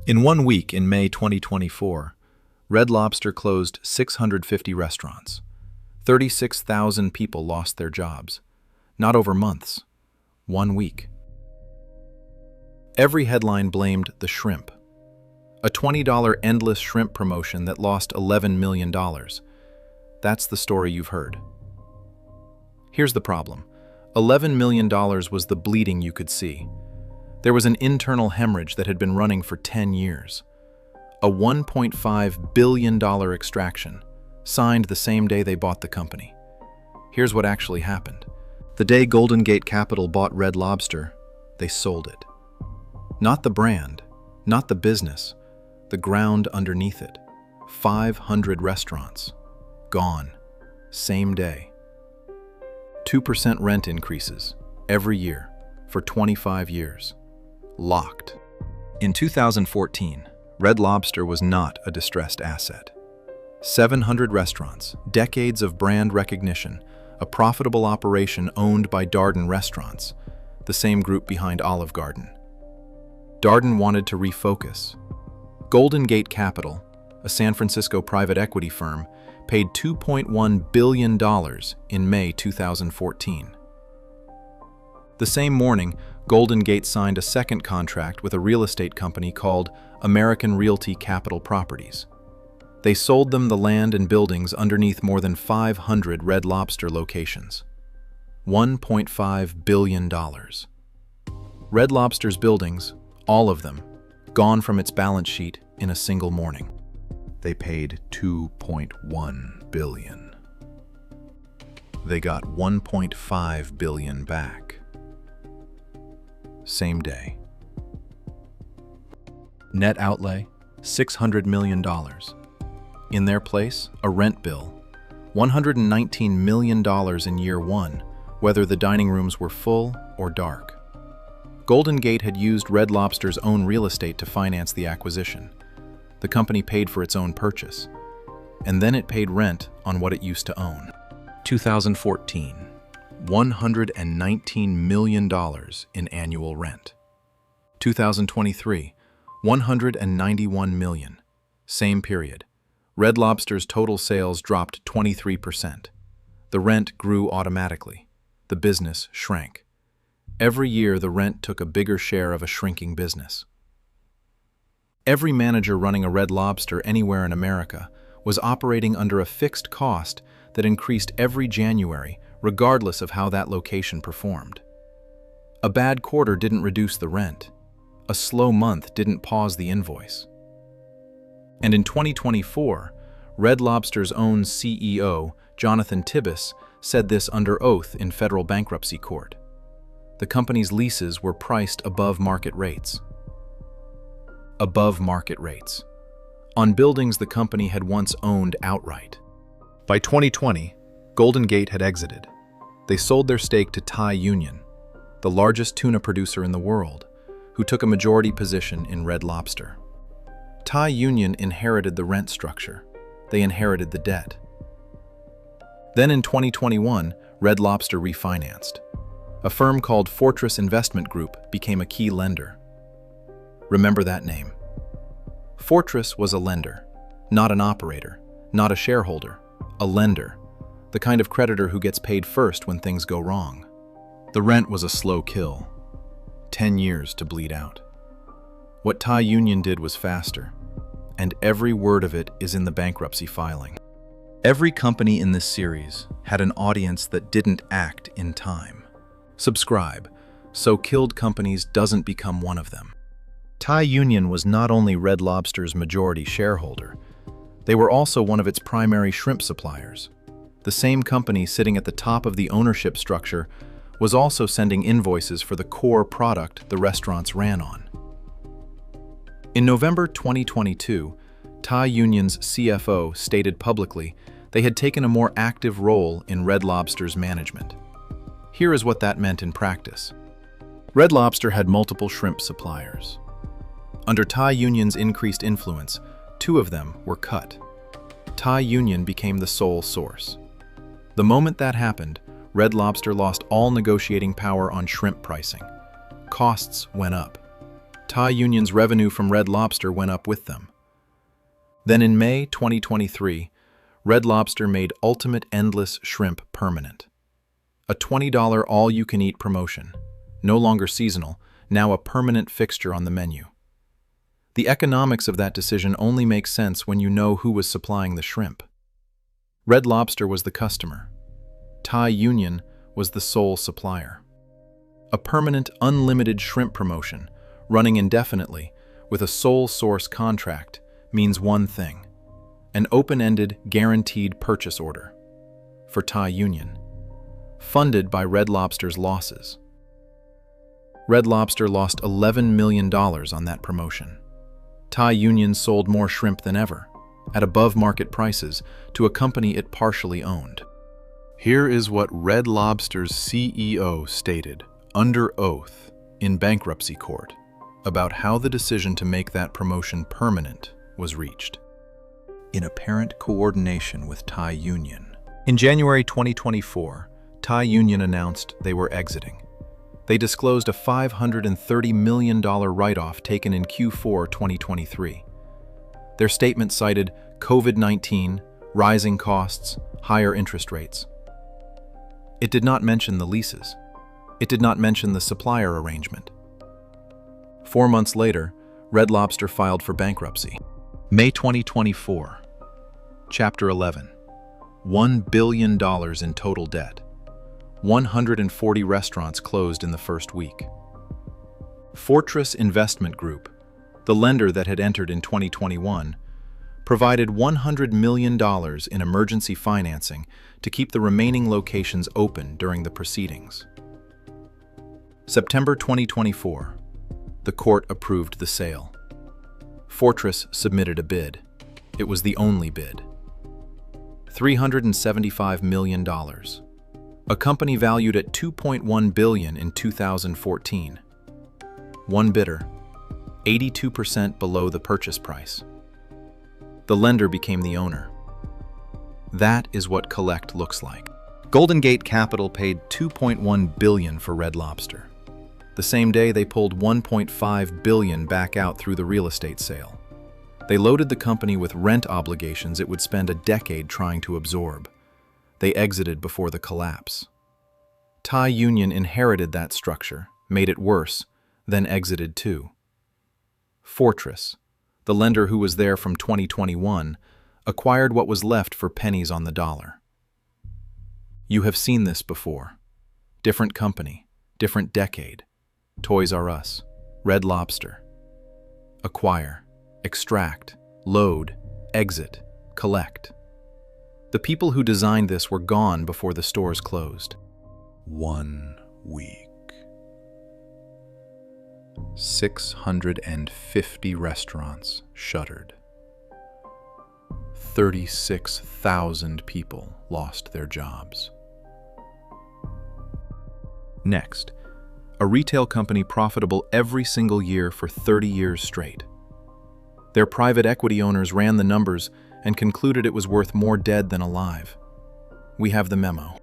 In 1 week in May 2024, Red Lobster closed 650 restaurants. 36,000 people lost their jobs. Not over months. 1 week. Every headline blamed the shrimp. A $20 endless shrimp promotion that lost $11 million. That's the story you've heard. Here's the problem. $11 million was the bleeding you could see. There was an internal hemorrhage that had been running for 10 years. A $1.5 billion extraction, signed the same day they bought the company. Here's what actually happened. The day Golden Gate Capital bought Red Lobster, they sold it. Not the brand, not the business, the ground underneath it. 500 restaurants. Gone. Same day. 2% rent increases every year for 25 years. Locked. In 2014, Red Lobster was not a distressed asset. 700 restaurants, decades of brand recognition, a profitable operation owned by Darden Restaurants, the same group behind Olive Garden. Darden wanted to refocus. Golden Gate Capital, a San Francisco private equity firm, paid $2.1 billion in May 2014. The same morning, Golden Gate signed a second contract with a real estate company called American Realty Capital Properties. They sold them the land and buildings underneath more than 500 Red Lobster locations. $1.5 billion. Red Lobster's buildings, all of them, gone from its balance sheet in a single morning. They paid $2.1 billion. They got $1.5 billion back. Same day. Net outlay, $600 million. In their place, a rent bill, $119 million in year one, whether the dining rooms were full or dark. Golden Gate had used Red Lobster's own real estate to finance the acquisition. The company paid for its own purchase, and then it paid rent on what it used to own. 2014. $119 million in annual rent. 2023, $191 million. Same period. Red Lobster's total sales dropped 23%. The rent grew automatically. The business shrank. Every year, the rent took a bigger share of a shrinking business. Every manager running a Red Lobster anywhere in America was operating under a fixed cost that increased every January, regardless of how that location performed. A bad quarter didn't reduce the rent. A slow month didn't pause the invoice. And in 2024, Red Lobster's own CEO, Jonathan Tibbis, said this under oath in federal bankruptcy court. The company's leases were priced above market rates. Above market rates. On buildings the company had once owned outright. By 2020, Golden Gate had exited. They sold their stake to Thai Union, the largest tuna producer in the world, who took a majority position in Red Lobster. Thai Union inherited the rent structure. They inherited the debt. Then in 2021, Red Lobster refinanced. A firm called Fortress Investment Group became a key lender. Remember that name. Fortress was a lender, not an operator, not a shareholder, a lender. The kind of creditor who gets paid first when things go wrong. The rent was a slow kill. 10 years to bleed out. What Thai Union did was faster, and every word of it is in the bankruptcy filing. Every company in this series had an audience that didn't act in time. Subscribe, so Killed Companies doesn't become one of them. Thai Union was not only Red Lobster's majority shareholder, they were also one of its primary shrimp suppliers. The same company sitting at the top of the ownership structure was also sending invoices for the core product the restaurants ran on. In November 2022, Thai Union's CFO stated publicly they had taken a more active role in Red Lobster's management. Here is what that meant in practice. Red Lobster had multiple shrimp suppliers. Under Thai Union's increased influence, 2 of them were cut. Thai Union became the sole source. The moment that happened, Red Lobster lost all negotiating power on shrimp pricing. Costs went up. Thai Union's revenue from Red Lobster went up with them. Then in May 2023, Red Lobster made Ultimate Endless Shrimp permanent. A $20 all-you-can-eat promotion, no longer seasonal, now a permanent fixture on the menu. The economics of that decision only make sense when you know who was supplying the shrimp. Red Lobster was the customer. Thai Union was the sole supplier. A permanent, unlimited shrimp promotion, running indefinitely, with a sole source contract, means one thing: an open-ended, guaranteed purchase order. For Thai Union, funded by Red Lobster's losses. Red Lobster lost $11 million on that promotion. Thai Union sold more shrimp than ever, at above-market prices, to a company it partially owned. Here is what Red Lobster's CEO stated, under oath, in bankruptcy court, about how the decision to make that promotion permanent was reached. In apparent coordination with Thai Union. In January 2024, Thai Union announced they were exiting. They disclosed a $530 million write-off taken in Q4 2023. Their statement cited COVID-19, rising costs, higher interest rates. It did not mention the leases. It did not mention the supplier arrangement. 4 months later, Red Lobster filed for bankruptcy. May 2024, Chapter 11, $1 billion in total debt. 140 restaurants closed in the first week. Fortress Investment Group, the lender that had entered in 2021, provided $100 million in emergency financing to keep the remaining locations open during the proceedings. September 2024, the court approved the sale. Fortress submitted a bid. It was the only bid. $375 million. A company valued at $2.1 billion in 2014. One bidder, 82% below the purchase price. The lender became the owner. That is what Collect looks like. Golden Gate Capital paid $2.1 billion for Red Lobster. The same day, they pulled $1.5 billion back out through the real estate sale. They loaded the company with rent obligations it would spend a decade trying to absorb. They exited before the collapse. Thai Union inherited that structure, made it worse, then exited too. Fortress, the lender who was there from 2021, acquired what was left for pennies on the dollar. You have seen this before. Different company, different decade. Toys R Us, Red Lobster. Acquire, extract, load, exit, collect. The people who designed this were gone before the stores closed. 1 week. 650 restaurants shuttered. 36,000 people lost their jobs. Next, a retail company profitable every single year for 30 years straight. Their private equity owners ran the numbers and concluded it was worth more dead than alive. We have the memo.